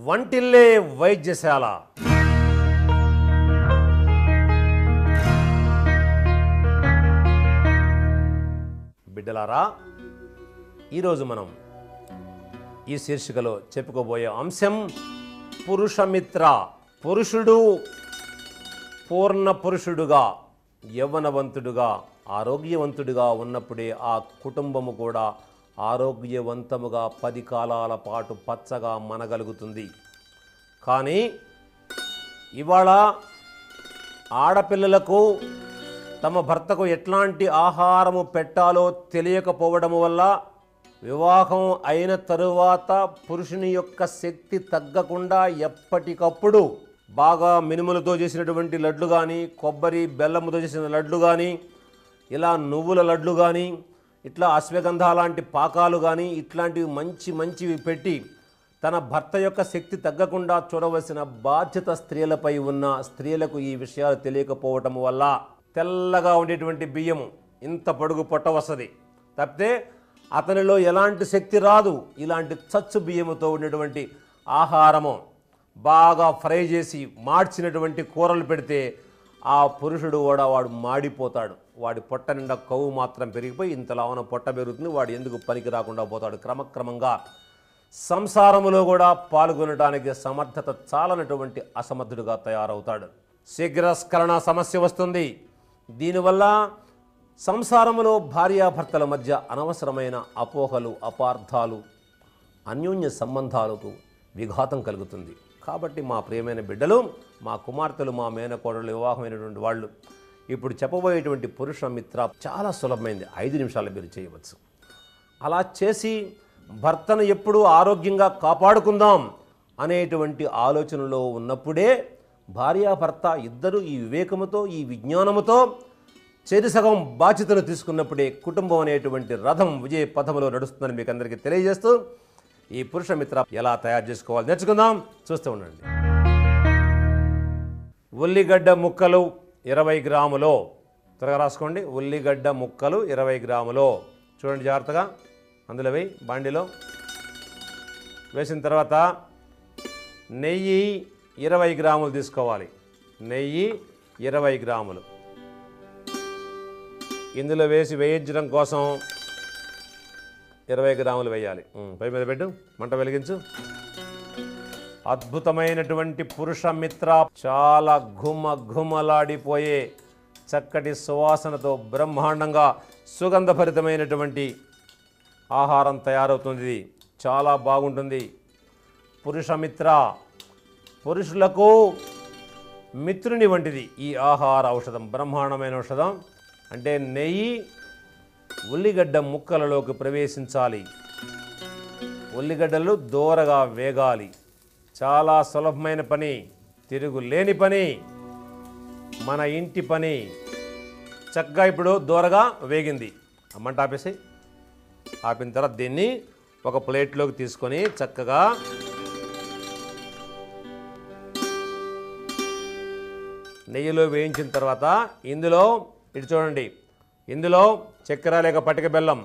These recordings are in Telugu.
వంటిల్లే వైద్యశాల. బిడ్డలారా, ఈరోజు మనం ఈ శీర్షికలో చెప్పుకోబోయే అంశం పురుషమిత్ర. పురుషుడు పూర్ణ పురుషుడుగా, యవ్వనవంతుడుగా, ఆరోగ్యవంతుడిగా ఉన్నప్పుడే ఆ కుటుంబము కూడా ఆరోగ్యవంతముగా 10 కాలాల పాటు పచ్చగా మనగలుగుతుంది. కానీ ఇవాళ ఆడపిల్లలకు తమ భర్తకు ఎట్లాంటి ఆహారము పెట్టాలో తెలియకపోవడం వల్ల వివాహం అయిన తరువాత పురుషుని యొక్క శక్తి తగ్గకుండా ఎప్పటికప్పుడు బాగా మినుములతో చేసినటువంటి లడ్లు కానీ, కొబ్బరి బెల్లముతో చేసిన లడ్లు కానీ, ఇలా నువ్వుల లడ్లు కానీ, ఇట్లా అశ్వగంధ లాంటి పాకాలు కానీ, ఇట్లాంటివి మంచివి పెట్టి తన భర్త యొక్క శక్తి తగ్గకుండా చూడవలసిన బాధ్యత స్త్రీలపై ఉన్న స్త్రీలకు ఈ విషయాలు తెలియకపోవటం వల్ల తెల్లగా ఉండేటువంటి బియ్యము ఇంత పొడుగు పొట్ట వస్తుంది తప్పితే అతనిలో ఎలాంటి శక్తి రాదు. ఇలాంటి చచ్చు బియ్యముతో ఉండేటువంటి ఆహారము బాగా ఫ్రై చేసి మార్చినటువంటి కూరలు పెడితే ఆ పురుషుడు కూడా వాడు మాడిపోతాడు. వాడి పొట్ట నిండా కొవ్వు మాత్రం పెరిగిపోయి ఇంతలా ఉన్న పొట్ట పెరుగుతుంది. వాడు ఎందుకు పనికి రాకుండా పోతాడు. క్రమక్రమంగా సంసారములో కూడా పాల్గొనడానికి సమర్థత చాలనటువంటి అసమర్థుడుగా తయారవుతాడు. శీఘ్రస్ఖలన సమస్య వస్తుంది. దీనివల్ల సంసారములో భార్యాభర్తల మధ్య అనవసరమైన అపోహలు, అపార్థాలు, అన్యోన్య సంబంధాలకు విఘాతం కలుగుతుంది. కాబట్టి మా ప్రియమైన బిడ్డలు, మా కుమార్తెలు, మా మేనకోడలు, వివాహమైనటువంటి వాళ్ళు ఇప్పుడు చెప్పబోయేటువంటి పురుష మిత్ర చాలా సులభమైంది. 5 నిమిషాలు మీరు చేయవచ్చు. అలా చేసి భర్తను ఎప్పుడూ ఆరోగ్యంగా కాపాడుకుందాం అనేటువంటి ఆలోచనలో ఉన్నప్పుడే భార్యాభర్త ఇద్దరు ఈ వివేకముతో, ఈ విజ్ఞానముతో సగం బాధ్యతను తీసుకున్నప్పుడే కుటుంబం అనేటువంటి రథం విజయ పథములో నడుస్తుందని మీకు అందరికీ తెలియజేస్తూ ఈ పురుష మిత్ర ఎలా తయారు చేసుకోవాలి నేర్చుకుందాం. చూస్తూ ఉండండి. ఉల్లిగడ్డ ముక్కలు 20 గ్రాములు. త్వరగా రాసుకోండి. ఉల్లిగడ్డ ముక్కలు 20 గ్రాములు. చూడండి జాగ్రత్తగా. అందులో వేయి. బాండిలో వేసిన తర్వాత నెయ్యి 20 గ్రాములు తీసుకోవాలి. నెయ్యి 20 గ్రాములు ఇందులో వేసి వేయించడం కోసం 20 గ్రాములు వేయాలి. పై మీద పెట్టు, మంట వెలిగించు. అద్భుతమైనటువంటి పురుష మిత్ర చాలా ఘుమఘుమలాడిపోయే చక్కటి సువాసనతో బ్రహ్మాండంగా సుగంధభరితమైనటువంటి ఆహారం తయారవుతుంది. చాలా బాగుంటుంది. పురుషమిత్ర పురుషులకు మిత్రుని వంటిది ఈ ఆహార ఔషధం. బ్రహ్మాండమైన ఔషధం. అంటే నెయ్యి ఉల్లిగడ్డ ముక్కలలోకి ప్రవేశించాలి. ఉల్లిగడ్డలు దోరగా వేగాలి. చాలా సులభమైన పని, తిరుగులేని పని, మన ఇంటి పని. చక్కగా ఇప్పుడు దోరగా వేగింది. మంట ఆపేసి. ఆపిన తర్వాత దీన్ని ఒక ప్లేట్లోకి తీసుకొని చక్కగా నెయ్యిలో వేయించిన తర్వాత ఇందులో ఇటు చూడండి, ఇందులో చక్కెర లేక పటిక బెల్లం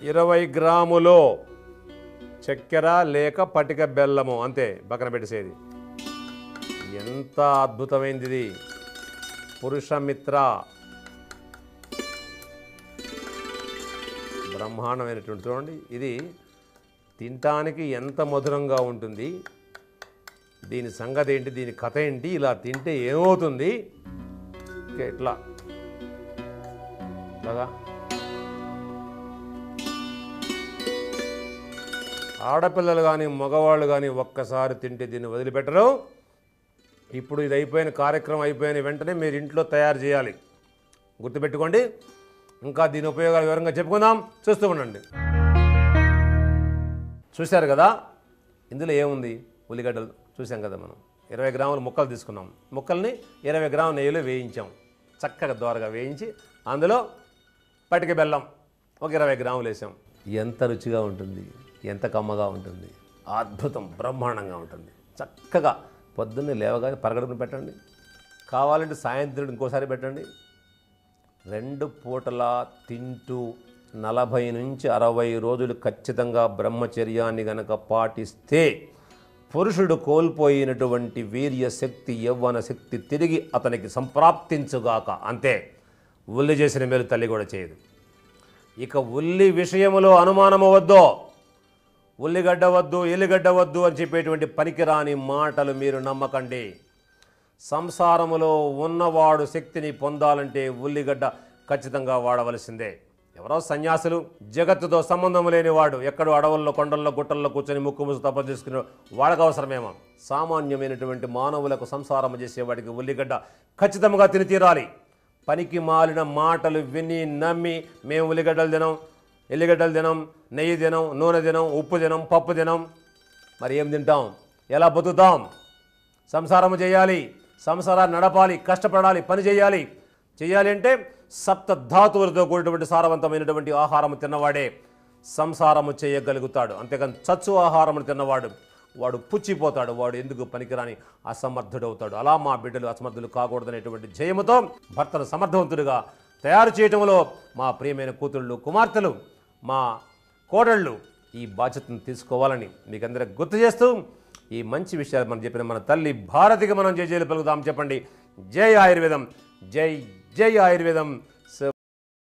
20 గ్రాములు చక్కెర లేక పటిక బెల్లము అంతే, పక్కన పెట్టేసేది. ఎంత అద్భుతమైంది ఇది పురుషమిత్ర. బ్రహ్మాండమైనటువంటి చూడండి. ఇది తినటానికి ఎంత మధురంగా ఉంటుంది. దీని సంగతి ఏంటి, దీని కథ ఏంటి, ఇలా తింటే ఏమవుతుంది, ఇట్లా ఇలాగా. ఆడపిల్లలు కానీ మగవాళ్ళు కానీ ఒక్కసారి తింటే దీన్ని వదిలిపెట్టరు. ఇప్పుడు ఇది అయిపోయిన కార్యక్రమం అయిపోయిన వెంటనే మీరు ఇంట్లో తయారు చేయాలి. గుర్తుపెట్టుకోండి. ఇంకా దీని ఉపయోగాలు వివరంగా చెప్పుకుందాం. చూస్తూ ఉండండి. చూశారు కదా, ఇందులో ఏముంది, ఉల్లిగడ్డలు చూసాం కదా. మనం 20 గ్రాముల ముక్కలు తీసుకున్నాం. ముక్కల్ని 20 గ్రాముల నెయ్యిలో వేయించాం. చక్కగా దోరగా వేయించి అందులో పటిక బెల్లం ఒక 20 గ్రాములు వేసాం. ఎంత రుచిగా ఉంటుంది, ఎంత కమ్మగా ఉంటుంది. అద్భుతం, బ్రహ్మాండంగా ఉంటుంది. చక్కగా పొద్దున్నే లేవగానే పరగడుపున పెట్టండి. కావాలంటే సాయంత్రం ఇంకోసారి పెట్టండి. 2 పూటలా తింటూ 40 నుంచి 60 రోజులు ఖచ్చితంగా బ్రహ్మచర్యాన్ని గనక పాటిస్తే పురుషుడు కోల్పోయినటువంటి వీర్య శక్తి, యవ్వన శక్తి తిరిగి అతనికి సంప్రాప్తించుగాక. అంతే. ఉల్లి చేసిన మేలు తల్లి కూడా చేయదు. ఇక ఉల్లి విషయంలో అనుమానము వద్దు, ఉల్లిగడ్డ వద్దు, ఎల్లిగడ్డ వద్దు అని చెప్పేటువంటి పనికిరాని మాటలు మీరు నమ్మకండి. సంసారములో ఉన్నవాడు శక్తిని పొందాలంటే ఉల్లిగడ్డ ఖచ్చితంగా వాడవలసిందే. ఎవరో సన్యాసులు, జగత్తుతో సంబంధం లేనివాడు, ఎక్కడో అడవుల్లో, కొండల్లో, గుట్టల్లో కూర్చొని ముక్కు ముసు తపస్సు చేసుకునే వాళ్ళకు అవసరమేమో. సామాన్యమైనటువంటి మానవులకు సంసారం చేసేవాడికి ఉల్లిగడ్డ ఖచ్చితంగా తిని తీరాలి. పనికి మాలిన మాటలు విని నమ్మి మేము ఉల్లిగడ్డలు తినం, ఎల్లిగడ్డలు తినం, నెయ్యి తినం, నూనె తినం, ఉప్పు తినం, పప్పు తినం, మరి ఏం తింటాం? ఎలా బతుకుతాం? సంసారం చేయాలి, సంసారాన్ని నడపాలి, కష్టపడాలి, పని చేయాలి. చేయాలి అంటే సప్త ధాతువులతో కూడినటువంటి సారవంతమైనటువంటి ఆహారం తిన్నవాడే సంసారము చేయగలుగుతాడు. అంతేకాని చచ్చు ఆహారం తిన్నవాడు వాడు పుచ్చిపోతాడు, వాడు ఎందుకు పనికిరాని అసమర్థుడవుతాడు. అలా మా బిడ్డలు అసమర్థులు కాకూడదనేటువంటి జయముతో భర్తను సమర్థవంతుడిగా తయారు చేయటంలో మా ప్రియమైన కూతుళ్ళు, కుమార్తెలు, మా కోడళ్ళు ఈ బాధ్యతను తీసుకోవాలని మీకు అందరికి గుర్తు చేస్తూ ఈ మంచి విషయాలు మనం చెప్పిన మన తల్లి భారతికి మనం జై జైలు పలుకుదాం. చెప్పండి, జై ఆయుర్వేదం, జై జై ఆయుర్వేదం.